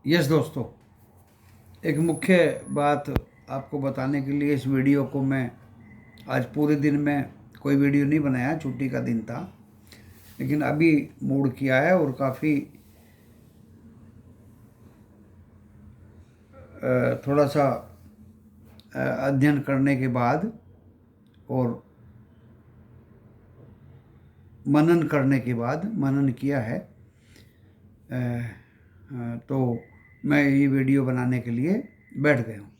Yes दोस्तों, एक मुख्य बात आपको बताने के लिए इस वीडियो को मैं आज पूरे दिन में कोई वीडियो नहीं बनाया, छुट्टी का दिन था। लेकिन अभी मूड किया है और काफ़ी थोड़ा सा अध्ययन करने के बाद और मनन करने के बाद मनन किया है। तो मैं ये वीडियो बनाने के लिए बैठ गया हूँ।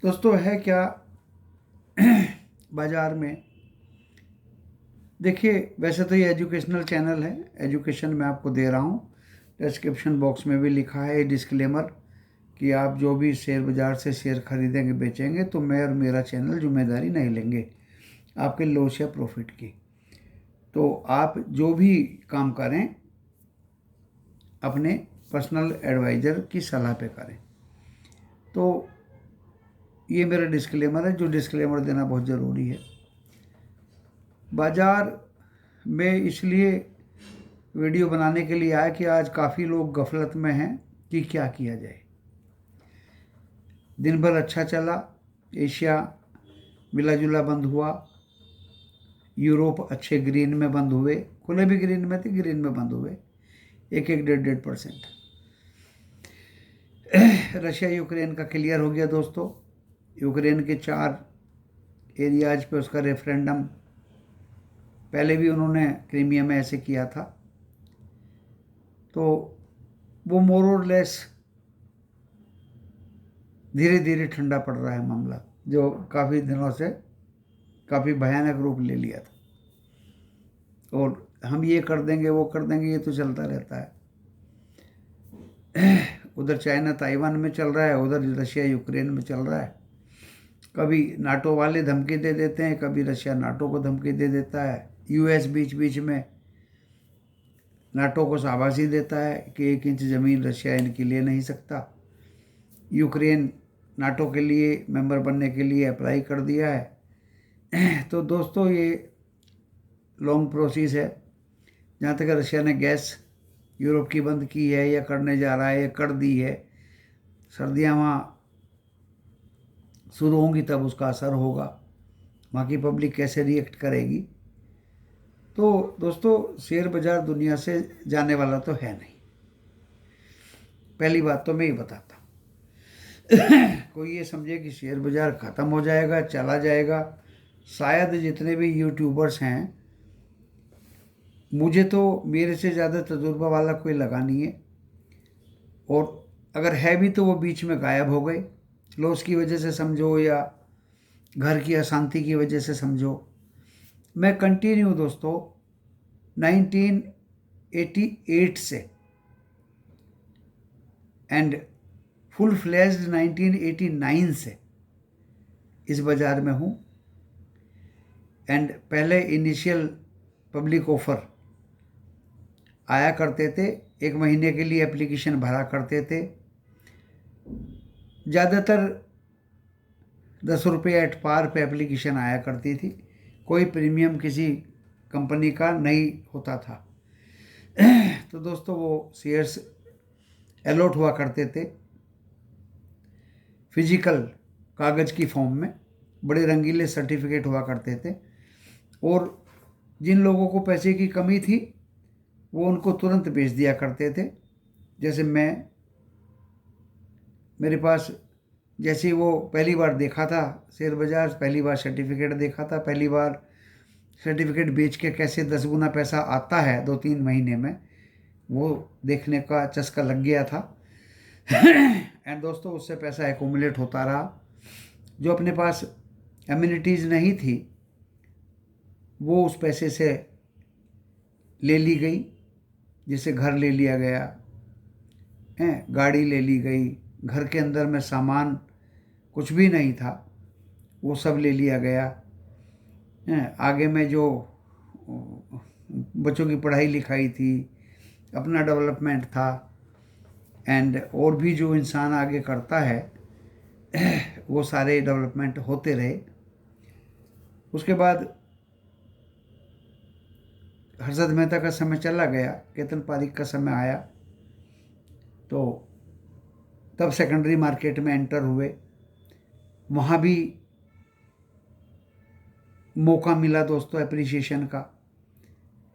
दोस्तों, है क्या बाज़ार में, देखिए, वैसे तो ये एजुकेशनल चैनल है, एजुकेशन मैं आपको दे रहा हूँ। डिस्क्रिप्शन बॉक्स में भी लिखा है डिस्क्लेमर कि आप जो भी शेयर बाज़ार से शेयर खरीदेंगे बेचेंगे तो मैं और मेरा चैनल जिम्मेदारी नहीं लेंगे आपके लॉस या प्रॉफिट की। तो आप जो भी काम करें अपने पर्सनल एडवाइज़र की सलाह पे करें। तो ये मेरा डिस्क्लेमर है, जो डिस्क्लेमर देना बहुत ज़रूरी है। बाज़ार में इसलिए वीडियो बनाने के लिए आया कि आज काफ़ी लोग गफलत में हैं कि क्या किया जाए। दिन भर अच्छा चला, एशिया मिला जुला बंद हुआ, यूरोप अच्छे ग्रीन में बंद हुए, खुले भी ग्रीन में थे, ग्रीन में बंद हुए, एक एक 1.5% रशिया यूक्रेन का क्लियर हो गया दोस्तों। यूक्रेन के 4 एरियाज पे उसका रेफरेंडम, पहले भी उन्होंने क्रीमिया में ऐसे किया था। तो वो मोर और लेस धीरे धीरे ठंडा पड़ रहा है मामला, जो काफ़ी दिनों से काफ़ी भयानक रूप ले लिया था। और हम ये कर देंगे वो कर देंगे, ये तो चलता रहता है। उधर चाइना ताइवान में चल रहा है, उधर रशिया यूक्रेन में चल रहा है। कभी नाटो वाले धमकी दे देते हैं, कभी रशिया नाटो को धमकी दे देता है। यूएस बीच बीच में नाटो को शाबाशी देता है कि 1 इंच ज़मीन रशिया इनकी ले नहीं सकता। यूक्रेन नाटो के लिए मेंबर बनने के लिए अप्लाई कर दिया है। तो दोस्तों, ये लॉन्ग प्रोसेस है। जहाँ तक रशिया ने गैस यूरोप की बंद की है या करने जा रहा है या कर दी है, सर्दियाँ वहाँ शुरू होंगी तब उसका असर होगा, वहाँ की पब्लिक कैसे रिएक्ट करेगी। तो दोस्तों, शेयर बाज़ार दुनिया से जाने वाला तो है नहीं, पहली बात तो मैं ये बताता। कोई ये समझे कि शेयर बाज़ार ख़त्म हो जाएगा, चला जाएगा, शायद जितने भी यूट्यूबर्स हैं, मुझे तो मेरे से ज़्यादा तजुर्बा वाला कोई लगा नहीं है। और अगर है भी तो वो बीच में गायब हो गए, लॉस की वजह से समझो या घर की अशांति की वजह से समझो। मैं कंटिन्यू दोस्तों 1988 से एंड फुल फ्लैश्ड 1989 से इस बाज़ार में हूँ। एंड पहले इनिशियल पब्लिक ऑफ़र आया करते थे, 1 महीने के लिए एप्लीकेशन भरा करते थे। ज़्यादातर 10 रुपये एट पार पे एप्लीकेशन आया करती थी, कोई प्रीमियम किसी कंपनी का नहीं होता था। तो दोस्तों, वो शेयर्स अलॉट हुआ करते थे फिजिकल कागज़ की फॉर्म में, बड़े रंगीले सर्टिफिकेट हुआ करते थे। और जिन लोगों को पैसे की कमी थी वो उनको तुरंत बेच दिया करते थे। जैसे मेरे पास जैसे वो पहली बार देखा था शेयर बाज़ार, पहली बार सर्टिफिकेट देखा था, पहली बार सर्टिफिकेट बेच के कैसे 10 गुना पैसा आता है 2-3 महीने में, वो देखने का चस्का लग गया था। एंड दोस्तों, उससे पैसा एकुमुलेट होता रहा। जो अपने पास एमिनिटीज़ नहीं थी वो उस पैसे से ले ली गई, जैसे घर ले लिया गया है, गाड़ी ले ली गई, घर के अंदर में सामान कुछ भी नहीं था वो सब ले लिया गया है। आगे में जो बच्चों की पढ़ाई लिखाई थी, अपना डेवलपमेंट था, एंड और भी जो इंसान आगे करता है वो सारे डेवलपमेंट होते रहे। उसके बाद हर्षद मेहता का समय चला गया, केतन पारिक का समय आया। तो तब सेकेंडरी मार्केट में एंटर हुए, वहाँ भी मौका मिला दोस्तों एप्रिसिएशन का।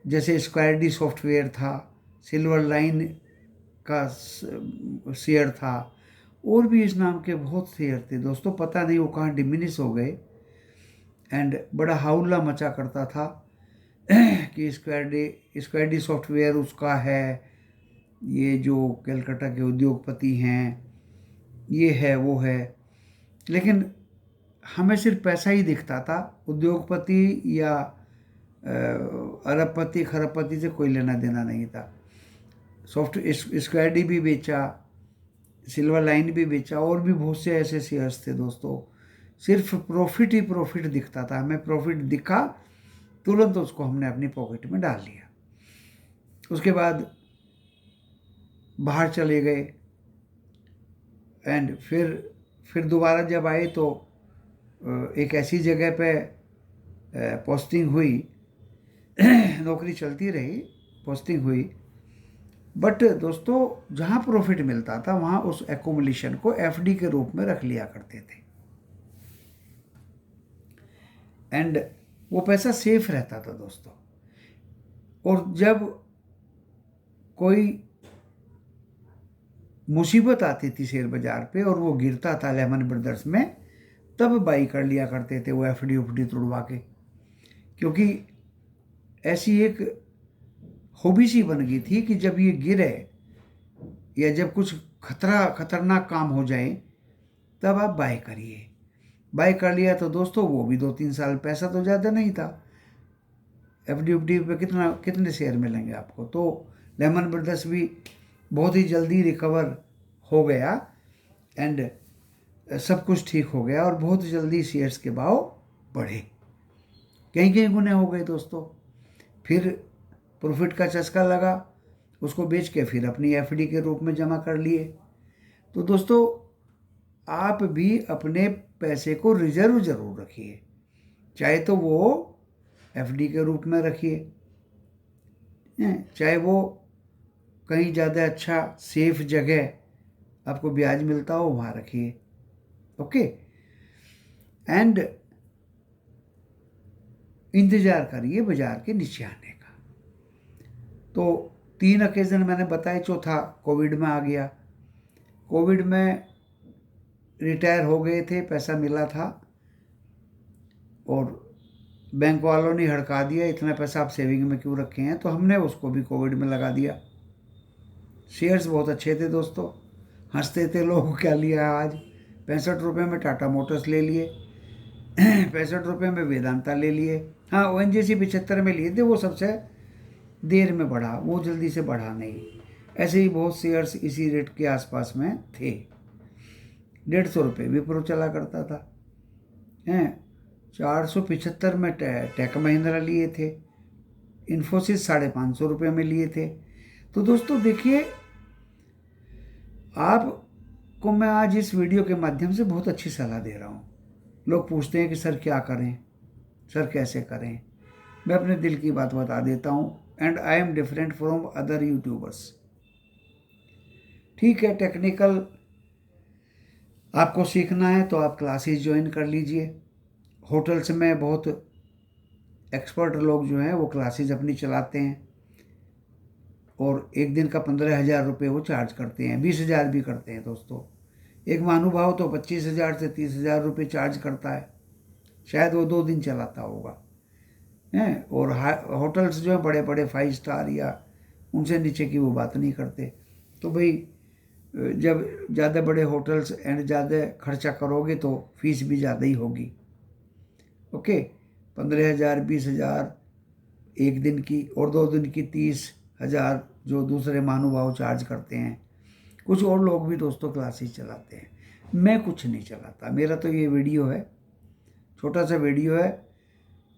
जैसे स्क्वायर डी सॉफ्टवेयर था, सिल्वर लाइन का शेयर था, और भी इस नाम के बहुत शेयर थे दोस्तों, पता नहीं वो कहाँ डिमिनिश हो गए। एंड बड़ा हाउला मचा करता था कि स्क्वायर डी सॉफ्टवेयर उसका है, ये जो कलकत्ता के उद्योगपति हैं, ये है वो है। लेकिन हमें सिर्फ पैसा ही दिखता था, उद्योगपति या अरबपति खरबपति से कोई लेना देना नहीं था। स्क्वायर डी भी बेचा, सिल्वर लाइन भी बेचा, और भी बहुत से ऐसे शेयर्स थे दोस्तों। सिर्फ प्रॉफिट ही प्रॉफिट दिखता था, हमें प्रॉफिट दिखा तुरंत उसको हमने अपनी पॉकेट में डाल लिया। उसके बाद बाहर चले गए, एंड फिर दोबारा जब आए तो एक ऐसी जगह पे पोस्टिंग हुई नौकरी चलती रही, पोस्टिंग हुई, बट दोस्तों जहाँ प्रॉफिट मिलता था वहाँ उस एकोमुलेशन को एफडी के रूप में रख लिया करते थे, एंड वो पैसा सेफ रहता था दोस्तों। और जब कोई मुसीबत आती थी शेयर बाजार पे और वो गिरता था लेमन ब्रदर्स में, तब बाई कर लिया करते थे वो एफडी उफडी तोड़वा के, क्योंकि ऐसी एक हॉबी सी बन गई थी कि जब ये गिरे या जब कुछ खतरनाक काम हो जाए तब आप बाय करिए। बाय कर लिया तो दोस्तों वो भी 2-3 साल, पैसा तो ज़्यादा नहीं था, एफडी उफडी पे कितने शेयर मिलेंगे आपको। तो लेमन ब्रदर्स भी बहुत ही जल्दी रिकवर हो गया, एंड सब कुछ ठीक हो गया, और बहुत जल्दी शेयर्स के भाव बढ़े, कहीं गुने हो गए दोस्तों। फिर प्रॉफिट का चस्का लगा, उसको बेच के फिर अपनी एफडी के रूप में जमा कर लिए। तो दोस्तों आप भी अपने पैसे को रिजर्व जरूर रखिए, चाहे तो वो एफडी के रूप में रखिए, चाहे वो कहीं ज़्यादा अच्छा सेफ जगह आपको ब्याज मिलता हो वहाँ रखिए, ओके। एंड इंतज़ार करिए बाजार के नीचे आने का। तो 3 ओकेज़न मैंने बताए, चौथा कोविड में आ गया। कोविड में रिटायर हो गए थे, पैसा मिला था और बैंक वालों ने हड़का दिया, इतना पैसा आप सेविंग में क्यों रखे हैं, तो हमने उसको भी कोविड में लगा दिया। शेयर्स बहुत अच्छे थे दोस्तों, हंसते थे लोग, क्या लिया आज, 65 रुपये में टाटा मोटर्स ले लिए 65 रुपये में वेदांता ले लिए। हाँ, ONGC 75 में लिए थे, वो सबसे देर में बढ़ा, वो जल्दी से बढ़ा नहीं। ऐसे ही बहुत शेयर्स इसी रेट के आसपास में थे। 150 रुपये विप्रो चला करता था, 475 में टेक महिंद्रा लिए थे, इन्फोसिस 550 रुपये में लिए थे। तो दोस्तों देखिए, आपको मैं आज इस वीडियो के माध्यम से बहुत अच्छी सलाह दे रहा हूँ। लोग पूछते हैं कि सर क्या करें, सर कैसे करें, मैं अपने दिल की बात बता देता हूँ, and I am different from other YouTubers. ठीक है, टेक्निकल आपको सीखना है तो आप क्लासेस ज्वाइन कर लीजिए। होटल्स में बहुत एक्सपर्ट लोग जो हैं वो क्लासेस अपनी चलाते हैं, और एक दिन का 15,000 रुपये वो चार्ज करते हैं, 20,000 भी करते हैं दोस्तों। एक महानुभाव तो 25,000 से 30,000 रुपये चार्ज करता है, शायद वो 2 दिन चलाता होगा, हैं। और होटल्स जो हैं बड़े बड़े 5 स्टार या उनसे नीचे की वो बात नहीं करते। तो भाई जब ज़्यादा बड़े होटल्स एंड ज़्यादा खर्चा करोगे तो फीस भी ज़्यादा ही होगी, ओके। 15,000 20,000 एक दिन की, और 2 दिन की 30,000 जो दूसरे महानुभाव चार्ज करते हैं। कुछ और लोग भी दोस्तों क्लासेस चलाते हैं, मैं कुछ नहीं चलाता। मेरा तो ये वीडियो है, छोटा सा वीडियो है,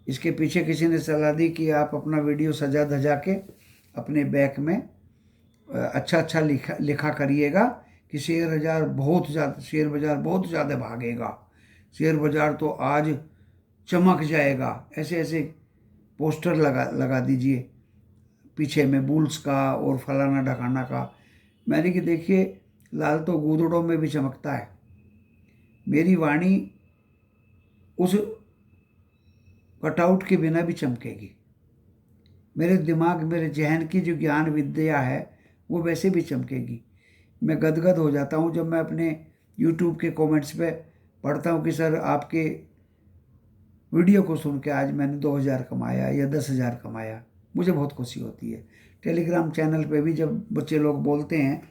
इसके पीछे किसी ने सलाह दी कि आप अपना वीडियो सजा धजा के अपने बैक में अच्छा लिखा करिएगा कि शेयर बाज़ार बहुत ज़्यादा भागेगा, शेयर बाज़ार तो आज चमक जाएगा, ऐसे ऐसे पोस्टर लगा दीजिए पीछे में, बुल्स का और फलाना ढकाना का। मैंने कि देखिए, लाल तो गूदड़ों में भी चमकता है। मेरी वाणी उस कटआउट के बिना भी चमकेगी। मेरे दिमाग, मेरे जहन की जो ज्ञान विद्या है वो वैसे भी चमकेगी। मैं गदगद हो जाता हूँ जब मैं अपने यूट्यूब के कमेंट्स पे पढ़ता हूँ कि सर आपके वीडियो को सुन के आज मैंने 2,000 कमाया या 10,000 कमाया। मुझे बहुत खुशी होती है। टेलीग्राम चैनल पे भी जब बच्चे लोग बोलते हैं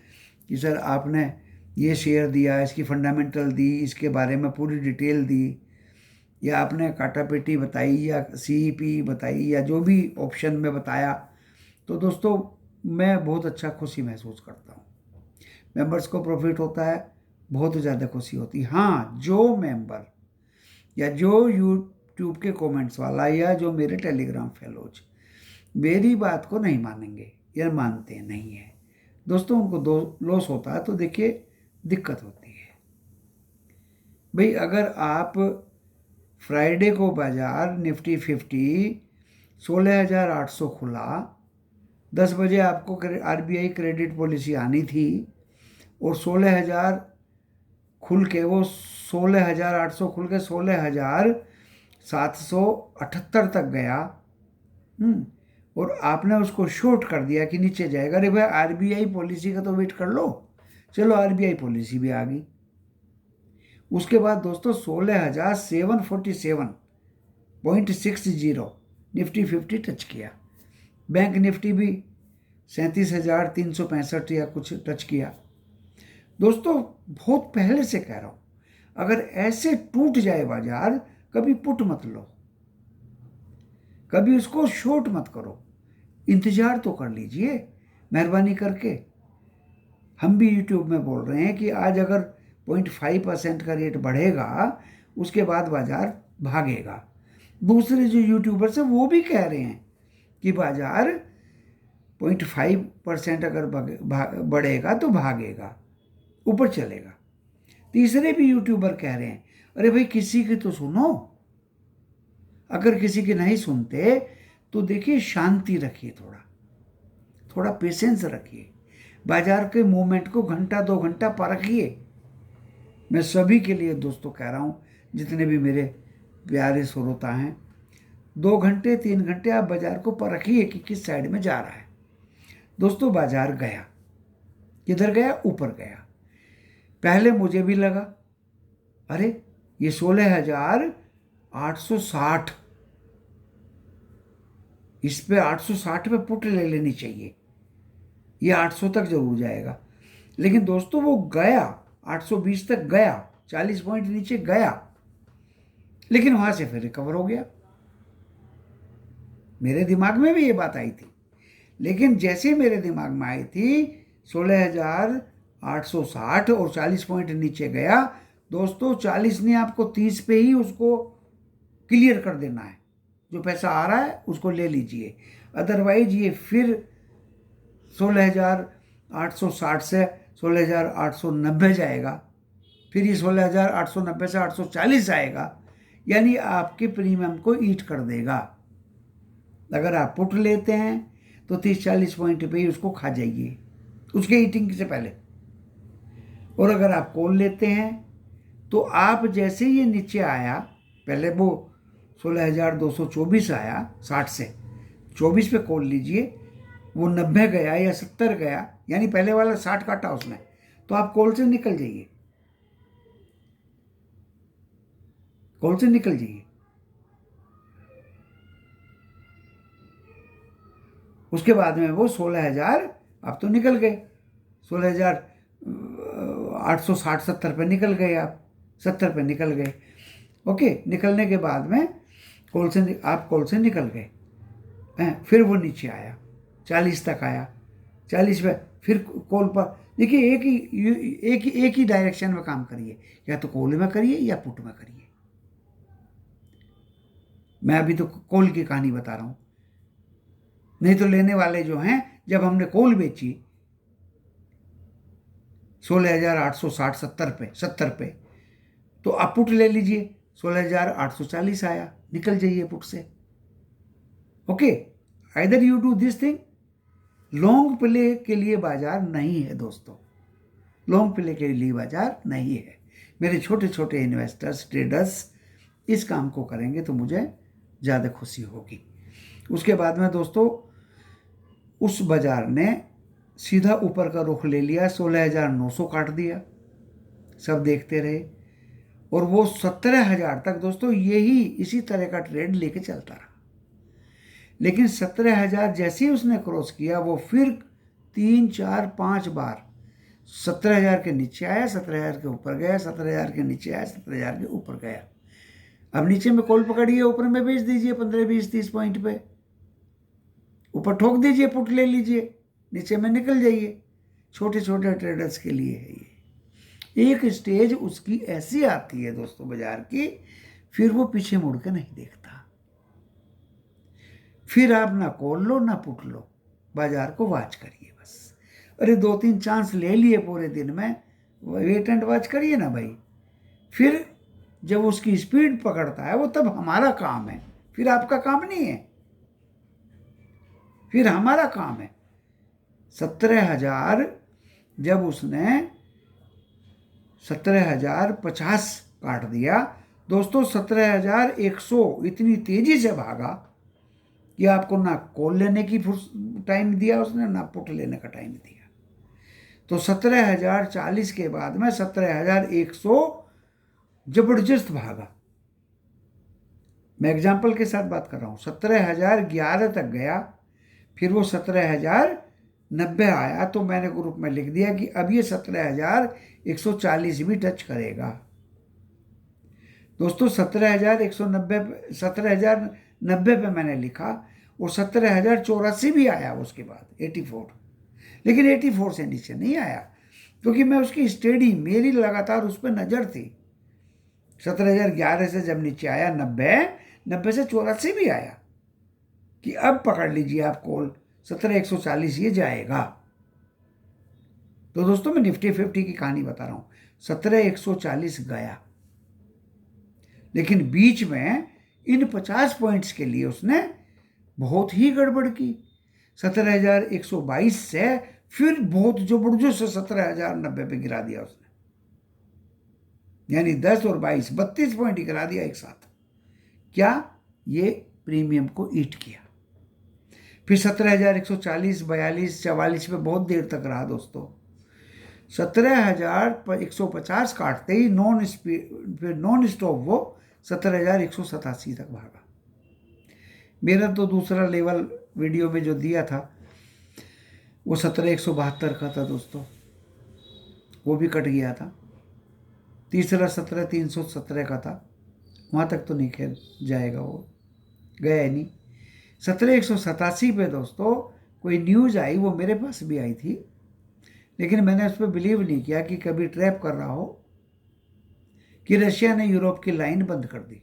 कि सर आपने ये शेयर दिया, इसकी फंडामेंटल दी, इसके बारे में पूरी डिटेल दी, या आपने काटा पेटी बताई या सीईपी बताई या जो भी ऑप्शन में बताया, तो दोस्तों मैं बहुत अच्छा खुशी महसूस करता हूँ। मेंबर्स को प्रॉफिट होता है, बहुत ज़्यादा खुशी होती है। हाँ, जो मेंबर या जो यूट्यूब के कमेंट्स वाला या जो मेरे टेलीग्राम फेलोज मेरी बात को नहीं मानेंगे या मानते नहीं है दोस्तों, उनको दो लॉस होता है, तो देखिए दिक्कत होती है। भाई अगर आप फ्राइडे को बाजार निफ्टी 50 16,800 खुला, 10 बजे आपको आरबीआई क्रेडिट पॉलिसी आनी थी और 16,000 खुल के वो 16,800 खुल के 16,778 तक गया। और आपने उसको शॉर्ट कर दिया कि नीचे जाएगा। अरे भाई आरबीआई पॉलिसी का तो वेट कर लो। चलो आरबीआई पॉलिसी भी आ गई। उसके बाद दोस्तों 16,747.60 निफ्टी 50 टच किया। बैंक निफ्टी भी 37,365 या कुछ टच किया। दोस्तों बहुत पहले से कह रहा हूं, अगर ऐसे टूट जाए बाजार, कभी पुट मत लो, कभी उसको शॉर्ट मत करो, इंतजार तो कर लीजिए मेहरबानी करके। हम भी यूट्यूब में बोल रहे हैं कि आज अगर 0.5% का रेट बढ़ेगा, उसके बाद बाजार भागेगा। दूसरे जो यूट्यूबर्स हैं वो भी कह रहे हैं कि बाजार 0.5% अगर बढ़ेगा तो भागेगा, ऊपर चलेगा। तीसरे भी यूट्यूबर कह रहे हैं, अरे भाई किसी की तो सुनो। अगर किसी की नहीं सुनते तो देखिए शांति रखिए, थोड़ा पेशेंस रखिए, बाजार के मूवमेंट को घंटा 2 घंटा परखिए। मैं सभी के लिए दोस्तों कह रहा हूँ, जितने भी मेरे प्यारे श्रोता हैं, 2 घंटे 3 घंटे आप बाजार को परखिए कि किस साइड में जा रहा है। दोस्तों बाजार गया, किधर गया? ऊपर गया। पहले मुझे भी लगा अरे ये 16,860, इस पे 860 पे पुट ले लेनी चाहिए, ये 800 तक जरूर जाएगा। लेकिन दोस्तों वो गया 820 तक गया, 40 पॉइंट नीचे गया, लेकिन वहां से फिर रिकवर हो गया। मेरे दिमाग में भी ये बात आई थी, लेकिन जैसे मेरे दिमाग में आई थी 16,860 और 40 पॉइंट नीचे गया, दोस्तों 40 ने आपको 30 पे ही उसको क्लियर कर देना है। जो पैसा आ रहा है उसको ले लीजिए, अदरवाइज ये फिर 16,860 से 16,890 जाएगा, फिर ये 16,890 से 840 आएगा, यानी आपके प्रीमियम को ईट कर देगा। अगर आप पुट लेते हैं तो 30-40 पॉइंट पे ही उसको खा जाइए, उसके ईटिंग से पहले। और अगर आप कॉल लेते हैं तो आप जैसे ये नीचे आया, पहले वो 16,224 आया 60 से 24 पे कॉल लीजिए, वो 90 गया या 70 गया, यानी पहले वाला 60 काटा उसने, तो आप कॉल से निकल जाइए, कॉल से निकल जाइए। उसके बाद में वो 16,000 आप तो निकल गए, 16,860-70 पे निकल गए, आप 70 पे निकल गए। ओके, निकलने के बाद में आप कॉल से निकल गए। फिर वो नीचे आया 40 तक आया, 40 पे फिर कॉल पर देखिए, एक ही डायरेक्शन में काम करिए, या तो कॉल में करिए या पुट में करिए। मैं अभी तो कॉल की कहानी बता रहा हूं, नहीं तो लेने वाले जो हैं, जब हमने कॉल बेची 16,860-70 पे, तो आप पुट ले लीजिए, 16,840 आया, निकल जाइए पुट से। Okay, either you do this thing long play के लिए बाजार नहीं है दोस्तों, लॉन्ग प्ले के लिए बाजार नहीं है। मेरे छोटे छोटे इन्वेस्टर्स, ट्रेडर्स इस काम को करेंगे तो मुझे ज़्यादा खुशी होगी। उसके बाद में दोस्तों उस बाजार ने सीधा ऊपर का रुख ले लिया, 16,900 काट दिया, सब देखते रहे और वो 17,000 तक दोस्तों यही इसी तरह का ट्रेंड लेके चलता रहा। लेकिन 17,000 जैसे ही उसने क्रॉस किया वो फिर 3, 4, 5 बार 17,000 के नीचे आया, 17,000 के ऊपर गया, 17,000 के नीचे आया, 17,000 के ऊपर गया। अब नीचे में कॉल पकड़िए, ऊपर में बेच दीजिए 15, 20, 30 पॉइंट पे, ऊपर ठोक दीजिए, पुट ले लीजिए, नीचे में निकल जाइए। छोटे छोटे ट्रेडर्स के लिए है ये। एक स्टेज उसकी ऐसी आती है दोस्तों बाजार की, फिर वो पीछे मुड़ के नहीं देखता। फिर आप ना कॉल लो ना पुट लो, बाजार को वॉच करिए बस। अरे 2-3 चांस ले लिए पूरे दिन में, वेट एंड वॉच करिए ना भाई। फिर जब उसकी स्पीड पकड़ता है वो तब हमारा काम है, फिर आपका काम नहीं है, फिर हमारा काम है। 17,000 जब उसने 17,050 काट दिया दोस्तों, 17,100 इतनी तेजी से भागा कि आपको ना कॉल लेने की टाइम दिया उसने, ना पुट लेने का टाइम दिया। तो 17,040 के बाद में 17,100 जबरदस्त भागा। मैं एग्जाम्पल के साथ बात कर रहा हूँ। 17,011 तक गया, फिर वो 17,090 आया, तो मैंने ग्रुप में लिख दिया कि अब ये 17,140 भी टच करेगा। दोस्तों 17,190 पे मैंने लिखा और 17,084 भी आया उसके बाद 84, लेकिन 84 से नीचे नहीं आया क्योंकि मैं उसकी स्टडी, मेरी लगातार उस पर नज़र थी। 17,011 से जब नीचे आया 90 से 84 भी आया कि अब पकड़ लीजिए आप कॉल, 17,140 ये जाएगा। तो दोस्तों मैं निफ्टी 50 की कहानी बता रहा हूँ। 17,140 गया, लेकिन बीच में इन 50 पॉइंट्स के लिए उसने बहुत ही गड़बड़ की। 17,122 से फिर बहुत जबरदस्त 17,090 पे गिरा दिया उसने, यानी 10 और 22 32 पॉइंट गिरा दिया एक साथ। क्या? ये प्रीमियम को ईट किया। फिर 17,140, 42, 44 पे बहुत देर तक रहा दोस्तों। 17,150 काटते ही नॉन स्टॉप वो 17,187 तक भागा। मेरा तो दूसरा लेवल वीडियो में जो दिया था वो 17,172 का था दोस्तों, वो भी कट गया था। तीसरा 17,317 का था, वहाँ तक तो नहीं खेल जाएगा, वो गया ही नहीं। 17,187 पे दोस्तों कोई न्यूज़ आई, वो मेरे पास भी आई थी, लेकिन मैंने उस पर बिलीव नहीं किया कि कभी ट्रैप कर रहा हो, कि रशिया ने यूरोप की लाइन बंद कर दी।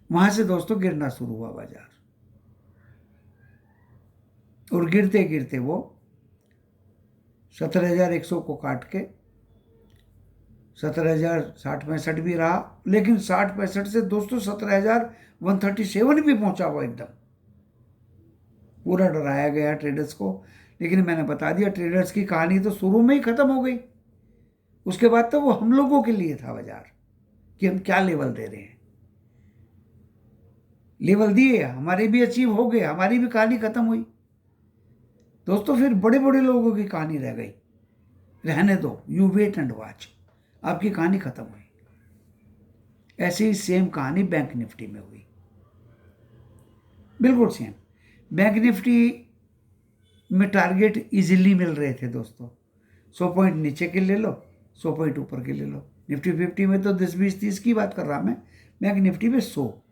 वहां से दोस्तों गिरना शुरू हुआ बाजार, और गिरते गिरते वो 17,100 को काट के 17,060-65 भी रहा, लेकिन 60-65 से दोस्तों 17,137 भी पहुंचा हुआ एकदम। पूरा डराया गया ट्रेडर्स को, लेकिन मैंने बता दिया ट्रेडर्स की कहानी तो शुरू में ही खत्म हो गई। उसके बाद तो वो हम लोगों के लिए था बाजार, कि हम क्या लेवल दे रहे हैं। लेवल दिए, हमारे भी अचीव हो गए, हमारी भी कहानी खत्म हुई दोस्तों। फिर बड़े बड़े लोगों की कहानी रह गई। रहने दो, यू वेट एंड वॉच, आपकी कहानी खत्म हुई। ऐसी ही सेम कहानी बैंक निफ्टी में हुई, बिल्कुल सेम। बैंक निफ्टी में टारगेट इजीली मिल रहे थे दोस्तों। 100 पॉइंट नीचे के ले लो, 100 पॉइंट ऊपर के ले लो। निफ्टी 50 में तो 10, 20, 30 की बात कर रहा मैं। बैंक निफ्टी में 100,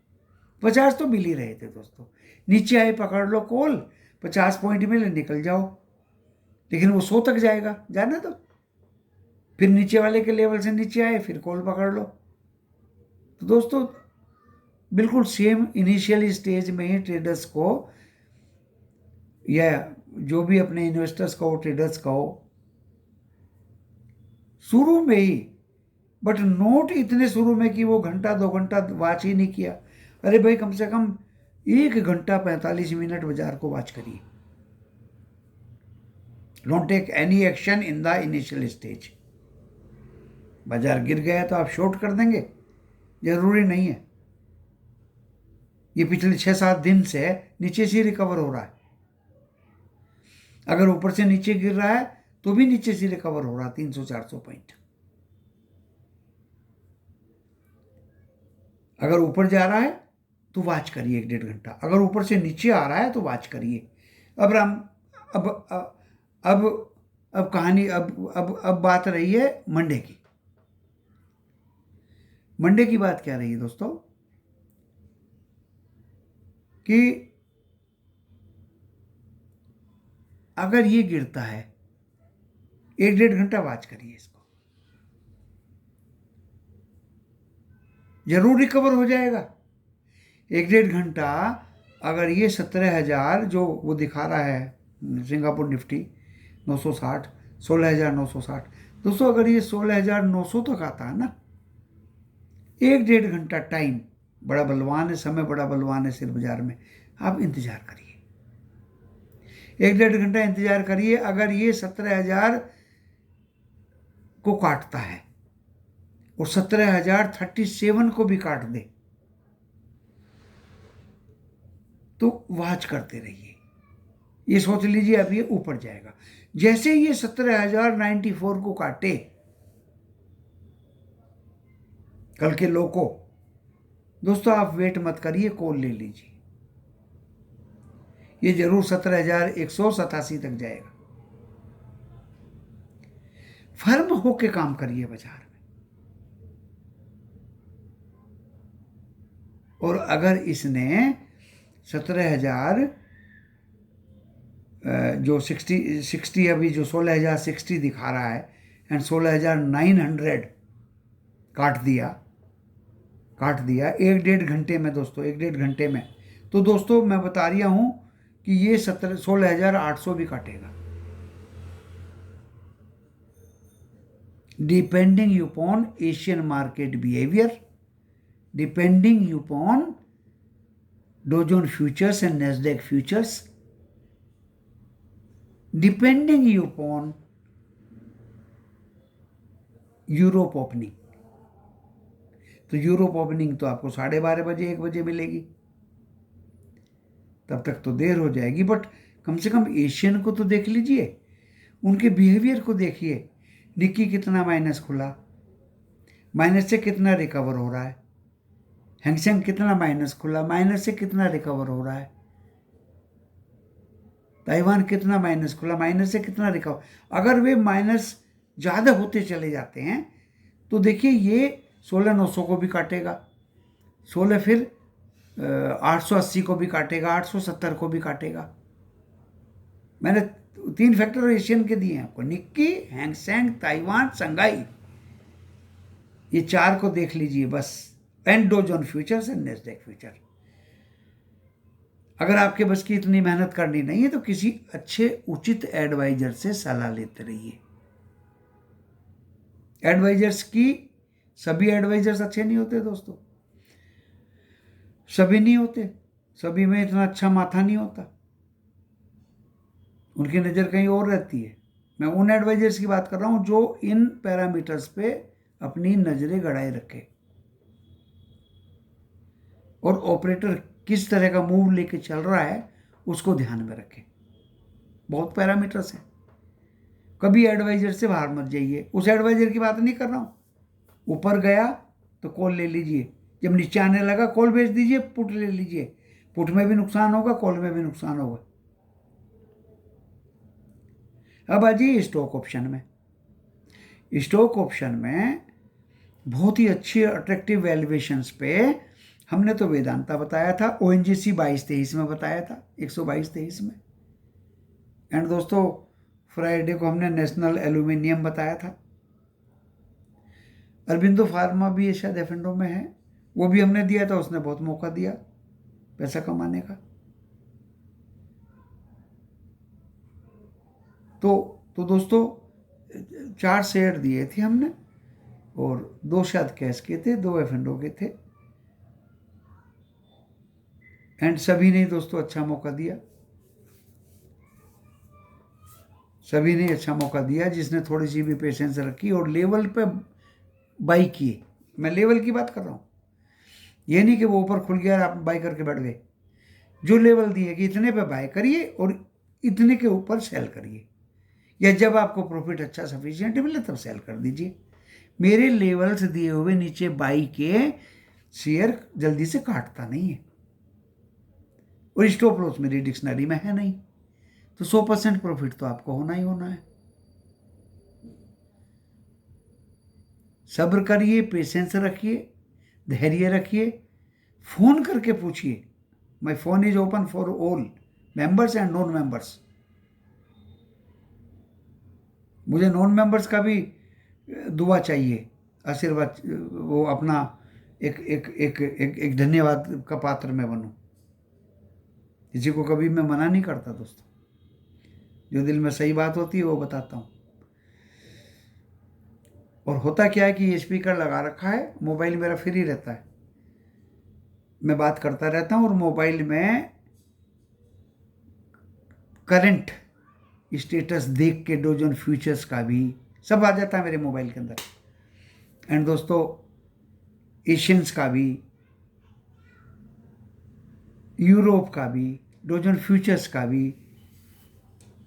50 तो मिल ही रहे थे दोस्तों। नीचे आए पकड़ लो कॉल, 50 पॉइंट मिले निकल जाओ, लेकिन वो 100 तक जाएगा, जाने दो। फिर नीचे वाले के लेवल से नीचे आए, फिर कॉल पकड़ लो। तो दोस्तों बिल्कुल सेम इनिशियल स्टेज में ही ट्रेडर्स को, या जो भी अपने इन्वेस्टर्स कहो, ट्रेडर्स कहो, शुरू में ही, बट नोट इतने शुरू में कि वो घंटा 2 घंटा वॉच ही नहीं किया। अरे भाई कम से कम 1 घंटा 45 मिनट बाजार को वॉच करिए। Don't take any action in the initial stage. बाजार गिर गया तो आप शॉर्ट कर देंगे, जरूरी नहीं है। ये पिछले 6-7 दिन से नीचे से रिकवर हो रहा है। अगर ऊपर से नीचे गिर रहा है तो भी नीचे से रिकवर हो रहा है 300-400 पॉइंट। अगर ऊपर जा रहा है तो वॉच करिए 1-1.5 घंटा। अगर ऊपर से नीचे आ रहा है तो वॉच करिए। अब राम अब अब अब कहानी अब बात रही है मंडे की। मंडे की बात क्या रही है दोस्तों कि अगर ये गिरता है 1-1.5 घंटा वॉच करिए इसको, जरूर रिकवर हो जाएगा। 1-1.5 घंटा अगर ये 17,000 जो वो दिखा रहा है सिंगापुर निफ्टी 960, 16,960, दोस्तों अगर ये 16,900 तक आता है ना, 1-1.5 घंटा टाइम बड़ा बलवान है, समय बड़ा बलवान है शेयर बाजार में। आप इंतजार करिए, 1-1.5 घंटा इंतजार करिए। अगर ये 17,000 को काटता है और 17,037 को भी काट दे तो वॉच करते रहिए। ये सोच लीजिए अब ये ऊपर जाएगा। जैसे ये 17,094 को काटे कल के लो को, दोस्तों आप वेट मत करिए, कॉल ले लीजिए। ये जरूर 17,187 तक जाएगा। फर्म होके काम करिए बाजार में। और अगर इसने 17,000 जो 60 अभी जो 16,060 दिखा रहा है एंड 16,900 काट दिया 1-1.5 घंटे में दोस्तों, 1-1.5 घंटे में, तो दोस्तों मैं बता रहा हूं कि ये 16,800 भी काटेगा। Depending upon Asian market behaviour, depending upon Dow Jones futures and Nasdaq futures, depending upon Europe opening. तो यूरोप ओपनिंग तो आपको 12:30 बजे 1 बजे मिलेगी, तब तक तो देर हो जाएगी, बट कम से कम एशियन को तो देख लीजिए, उनके बिहेवियर को देखिए। निक्की कितना माइनस खुला, माइनस से कितना रिकवर हो रहा है, हैंगसेंग कितना माइनस खुला, माइनस से कितना रिकवर हो रहा है, ताइवान कितना माइनस खुला, माइनस से कितना रिकवर। अगर वे माइनस ज़्यादा होते चले जाते हैं तो देखिए ये 16,900 को भी काटेगा, 16 फिर 880 को भी काटेगा, 870 को भी काटेगा। मैंने 3 फैक्टर एशियन के दिए हैं आपको, निक्की, हैंगसेंग, ताइवान, संघाई, ये 4 को देख लीजिए बस, and do zone futures and Nasdaq future. अगर आपके बस की इतनी मेहनत करनी नहीं है तो किसी अच्छे उचित एडवाइजर से सलाह लेते रहिए। एडवाइजर्स की, सभी एडवाइजर्स अच्छे नहीं होते दोस्तों, सभी नहीं होते, सभी में इतना अच्छा माथा नहीं होता, उनकी नज़र कहीं और रहती है। मैं उन एडवाइजर्स की बात कर रहा हूं जो इन पैरामीटर्स पे अपनी नज़रें गड़ाए रखे और ऑपरेटर किस तरह का मूव लेके चल रहा है उसको ध्यान में रखें। बहुत पैरामीटर्स हैं, कभी एडवाइजर से बाहर मत जाइए। उस एडवाइजर की बात नहीं कर रहा हूँ, ऊपर गया तो कॉल ले लीजिए, जब नीचे आने लगा कॉल बेच दीजिए, पुट ले लीजिए, पुट में भी नुकसान होगा, कॉल में भी नुकसान होगा। अब आ जाइए स्टॉक ऑप्शन में। स्टॉक ऑप्शन में बहुत ही अच्छी अट्रैक्टिव वैल्यूएशंस पे हमने तो वेदांता बताया था, ओएनजीसी 22-23 में बताया था, 122-23 में, एंड दोस्तों फ्राइडे को हमने नेशनल एल्यूमिनियम बताया था। अरबिंदो फार्मा भी शायद एफएनडो में है, वो भी हमने दिया था, उसने बहुत मौका दिया पैसा कमाने का। तो दोस्तों 4 शेयर दिए थे हमने और 2 शायद कैश के थे, 2 एफएनडो के थे। एंड सभी ने दोस्तों अच्छा मौका दिया, सभी ने अच्छा मौका दिया। जिसने थोड़ी सी भी पेशेंस रखी और लेवल पे बाई किए, मैं लेवल की बात कर रहा हूँ, ये नहीं कि वो ऊपर खुल गया और आप बाई करके बैठ गए। जो लेवल दिए कि इतने पे बाय करिए और इतने के ऊपर सेल करिए, या जब आपको प्रॉफिट अच्छा सफिशिएंट मिले तब सेल कर दीजिए। मेरे लेवल्स दिए हुए नीचे बाई के शेयर जल्दी से काटता नहीं है, और स्टॉप लॉस मेरी डिक्शनरी में है नहीं, तो 100% प्रॉफिट तो आपको होना ही होना है। सब्र करिए, पेशेंस रखिए, धैर्य रखिए, फोन करके पूछिए। My phone is open for all members and non members. मुझे नॉन मेंबर्स का भी दुआ चाहिए, आशीर्वाद, वो अपना एक एक एक एक, एक धन्यवाद का पात्र मैं बनूं। किसी को कभी मैं मना नहीं करता दोस्तों, जो दिल में सही बात होती है वो बताता हूँ। और होता क्या है कि ये स्पीकर लगा रखा है, मोबाइल मेरा फ्री रहता है, मैं बात करता रहता हूँ, और मोबाइल में करंट स्टेटस देख के डोजन फ्यूचर्स का भी सब आ जाता है मेरे मोबाइल के अंदर। एंड दोस्तों एशियंस का भी, यूरोप का भी, डोजन फ्यूचर्स का भी,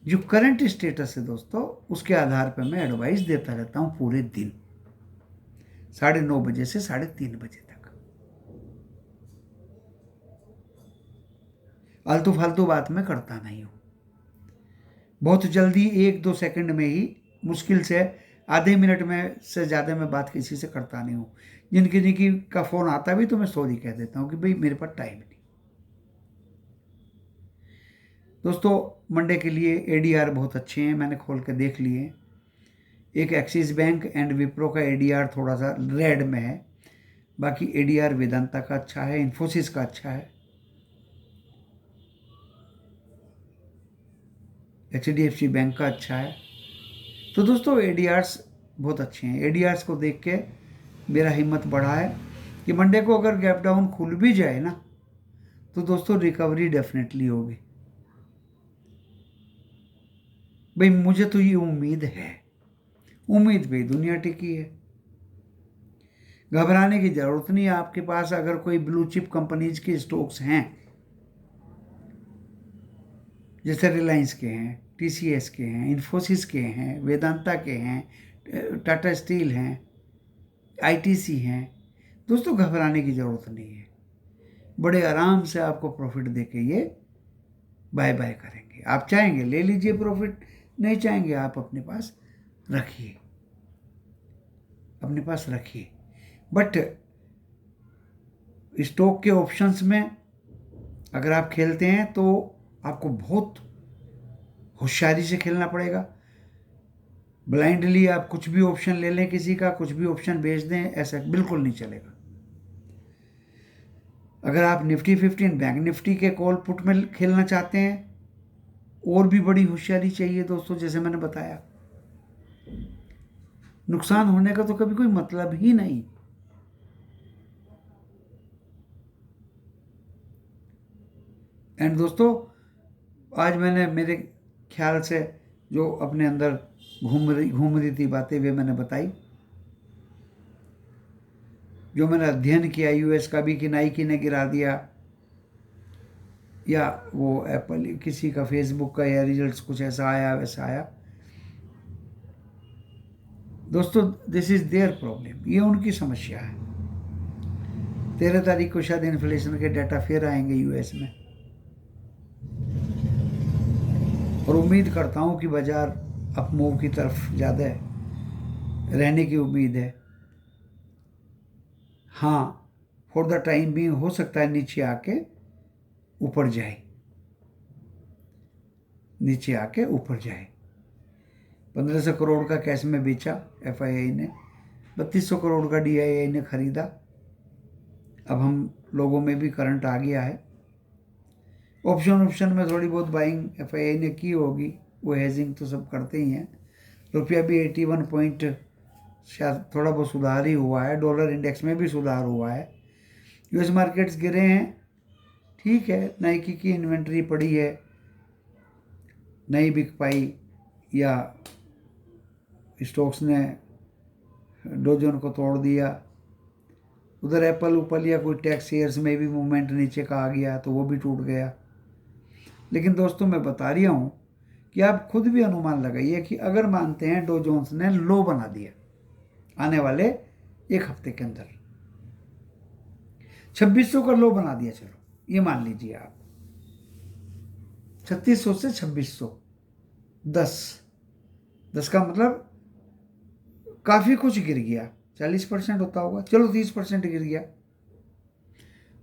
जो करंट स्टेटस है दोस्तों, उसके आधार पर मैं एडवाइस देता रहता हूँ पूरे दिन, 9:30 बजे से 3:30 बजे तक। आलतू फालतू बात मैं करता नहीं हूँ। बहुत जल्दी 1-2 सेकंड में ही, मुश्किल से आधे मिनट में से ज़्यादा मैं बात किसी से करता नहीं हूँ। जिनकी जिनकी का फ़ोन आता भी तो मैं सॉरी कह देता हूँ कि भाई मेरे पास टाइम नहीं। दोस्तों मंडे के लिए एडीआर बहुत अच्छे हैं, मैंने खोल के देख लिए। एक एक्सिस बैंक एंड विप्रो का एडीआर थोड़ा सा रेड में है, बाकी एडीआर वेदांता का अच्छा है, इन्फोसिस का अच्छा है, एचडीएफसी बैंक का अच्छा है। तो दोस्तों एडीआर्स बहुत अच्छे हैं। एडीआर्स को देख के मेरा हिम्मत बढ़ा है कि मंडे को अगर गैप डाउन खुल भी जाए ना, तो दोस्तों रिकवरी डेफिनेटली होगी। भाई मुझे तो ये उम्मीद है, उम्मीद पे दुनिया टिकी है। घबराने की जरूरत नहीं है। आपके पास अगर कोई ब्लू चिप कंपनीज के स्टॉक्स हैं, जैसे रिलायंस के हैं, टीसीएस के हैं, इन्फोसिस के हैं, वेदांता के हैं, टाटा स्टील हैं, आईटीसी हैं, दोस्तों घबराने की ज़रूरत नहीं है। बड़े आराम से आपको प्रॉफिट देके ये बाय बाय करेंगे। आप चाहेंगे ले लीजिए प्रॉफिट, नहीं चाहेंगे आप अपने पास रखिए, अपने पास रखिए। बट स्टॉक के ऑप्शंस में अगर आप खेलते हैं तो आपको बहुत होशियारी से खेलना पड़ेगा। ब्लाइंडली आप कुछ भी ऑप्शन ले लें, किसी का कुछ भी ऑप्शन बेच दें, ऐसा बिल्कुल नहीं चलेगा। अगर आप निफ्टी 15 बैंक निफ्टी के कॉल पुट में खेलना चाहते हैं, और भी बड़ी होशियारी चाहिए दोस्तों। जैसे मैंने बताया, नुकसान होने का तो कभी कोई मतलब ही नहीं। एंड दोस्तों आज मैंने मेरे ख्याल से जो अपने अंदर घूम रही थी बातें वे मैंने बताई। जो मैंने अध्ययन किया यूएस का भी कि नाइकी ने गिरा दिया, या वो एप्पल किसी का फेसबुक का या रिजल्ट्स कुछ ऐसा आया वैसा आया, दोस्तों दिस इज देयर प्रॉब्लम, ये उनकी समस्या है। 13 तारीख को शायद इन्फ्लेशन के डाटा फिर आएंगे यूएस में, और उम्मीद करता हूँ कि बाजार अप मूव की तरफ ज़्यादा रहने की उम्मीद है। हाँ, फॉर द टाइम भी हो सकता है नीचे आके ऊपर जाए, नीचे आके ऊपर जाए। 1500 करोड़ का कैश में बेचा एफआईआई ने, 3200 करोड़ का डीआईआई ने खरीदा। अब हम लोगों में भी करंट आ गया है। ऑप्शन में थोड़ी बहुत बाइंग एफआईआई ने की होगी, वो हेजिंग तो सब करते ही हैं। रुपया भी 81 पॉइंट शायद थोड़ा बहुत सुधार ही हुआ है। डॉलर इंडेक्स में भी सुधार हुआ है। यूएस मार्केट्स गिरे हैं, ठीक है, नाइकी की इन्वेंट्री पड़ी है, नहीं बिक पाई या स्टॉक्स ने डोजन को तोड़ दिया। उधर एप्पल ऊपर या कोई टैक्स शेयर्स में भी मूवमेंट नीचे का आ गया तो वो भी टूट गया। लेकिन दोस्तों मैं बता रहा हूँ कि आप खुद भी अनुमान लगाइए कि अगर मानते हैं डो जोन्स ने लो बना दिया आने वाले एक हफ्ते के अंदर, 2600 का लो बना दिया, चलो ये मान लीजिए आप 3600 से 2600, 10 का मतलब काफ़ी कुछ गिर गया, 40% होता होगा, चलो 30% गिर गया।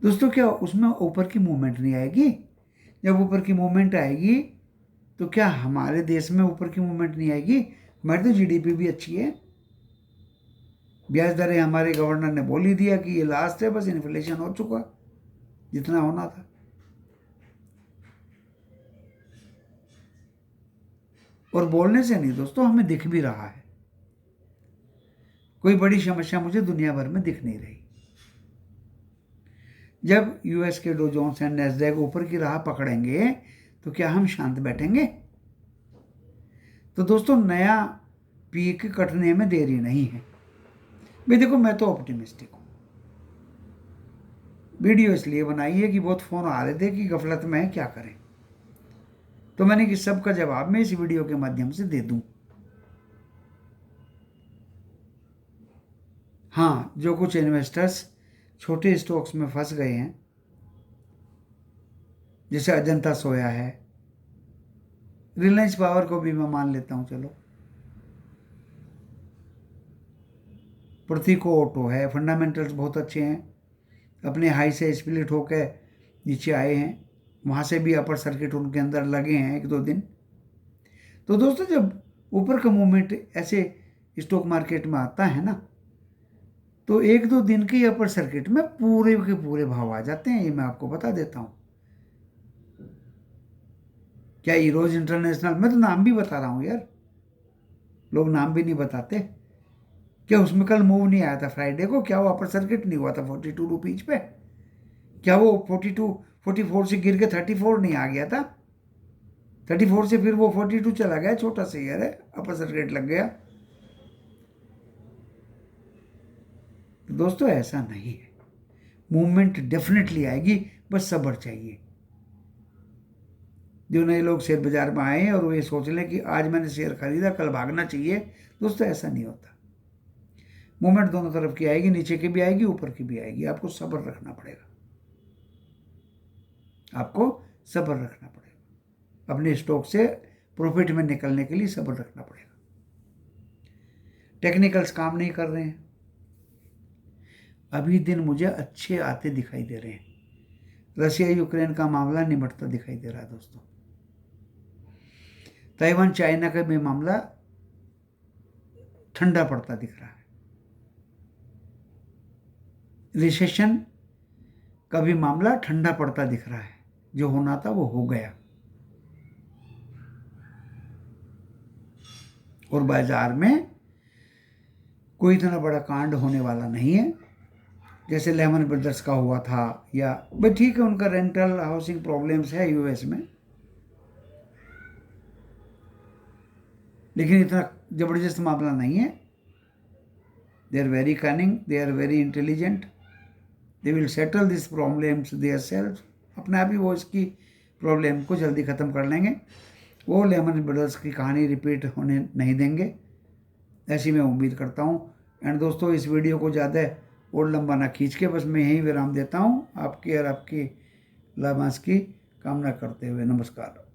दोस्तों क्या उसमें ऊपर की मूवमेंट नहीं आएगी? जब ऊपर की मूवमेंट आएगी तो क्या हमारे देश में ऊपर की मूवमेंट नहीं आएगी? हमारी तो जीडीपी भी अच्छी है, ब्याज दरें हमारे गवर्नर ने बोल ही दिया कि ये लास्ट है, बस इन्फ्लेशन हो चुका जितना होना था। और बोलने से नहीं दोस्तों, हमें दिख भी रहा है। कोई बड़ी समस्या मुझे दुनिया भर में दिख नहीं रही। जब यूएस के डो जोन्स एंड नैस्डैक ऊपर की राह पकड़ेंगे तो क्या हम शांत बैठेंगे? तो दोस्तों नया पीक कटने में देरी नहीं है। भाई देखो मैं तो ऑप्टिमिस्टिक हूँ। वीडियो इसलिए बनाई है कि बहुत फ़ोन आ रहे थे कि गफलत में है क्या करें, तो मैंने कि सबका जवाब मैं इस वीडियो के माध्यम से दे दूं। हाँ, जो कुछ इन्वेस्टर्स छोटे स्टॉक्स में फंस गए हैं, जैसे अजंता सोया है, रिलायंस पावर को भी मैं मान लेता हूँ, चलो प्रतीको ऑटो है, फंडामेंटल्स बहुत अच्छे हैं, अपने हाई से स्प्लिट होकर नीचे आए हैं, वहाँ से भी अपर सर्किट उनके अंदर लगे हैं 1-2 दिन। तो दोस्तों जब ऊपर का मूवमेंट ऐसे स्टॉक मार्केट में आता है ना, तो 1-2 दिन के अपर सर्किट में पूरे के पूरे भाव आ जाते हैं, ये मैं आपको बता देता हूँ। क्या हीरोज इंटरनेशनल, मैं तो नाम भी बता रहा हूँ यार, लोग नाम भी नहीं बताते। क्या उसमें कल मूव नहीं आया था फ्राइडे को? क्या वो अपर सर्किट नहीं हुआ था 42 रुपीज पे? क्या वो 44 से गिर के 34 नहीं आ गया था? 34 से फिर वो 42 चला गया, छोटा शेयर है, अपर सर्किट लग गया। तो दोस्तों ऐसा नहीं है, मूवमेंट डेफिनेटली आएगी, बस सब्र चाहिए। जो नए लोग शेयर बाजार में आए हैं और वो ये सोच लें कि आज मैंने शेयर खरीदा कल भागना चाहिए, दोस्तों ऐसा नहीं होता। मूवमेंट दोनों तरफ की आएगी, नीचे की भी आएगी ऊपर की भी आएगी, आपको सब्र रखना पड़ेगा, आपको सब्र रखना पड़ेगा। अपने स्टॉक से प्रॉफिट में निकलने के लिए सब्र रखना पड़ेगा। टेक्निकल्स काम नहीं कर रहे हैं, अभी दिन मुझे अच्छे आते दिखाई दे रहे हैं। रशिया यूक्रेन का मामला निपटता दिखाई दे रहा है दोस्तों। ताइवान चाइना का भी मामला ठंडा पड़ता दिख रहा है। रिसेशन का भी मामला ठंडा पड़ता दिख रहा है, जो होना था वो हो गया। और बाजार में कोई इतना बड़ा कांड होने वाला नहीं है जैसे लेमन ब्रदर्स का हुआ था, या भाई ठीक है उनका रेंटल हाउसिंग प्रॉब्लम्स है यूएस में, लेकिन इतना जबरदस्त मामला नहीं है। They are very cunning, they are very intelligent, they will settle this problems their self. अपने आप ही वो इसकी प्रॉब्लम को जल्दी ख़त्म कर लेंगे। वो लेमन ब्रदर्स की कहानी रिपीट होने नहीं देंगे, ऐसी मैं उम्मीद करता हूँ। एंड दोस्तों इस वीडियो को ज़्यादा और लंबा ना खींच के बस मैं यहीं विराम देता हूँ, आपकी और आपकी लाभांश की कामना करते हुए नमस्कार।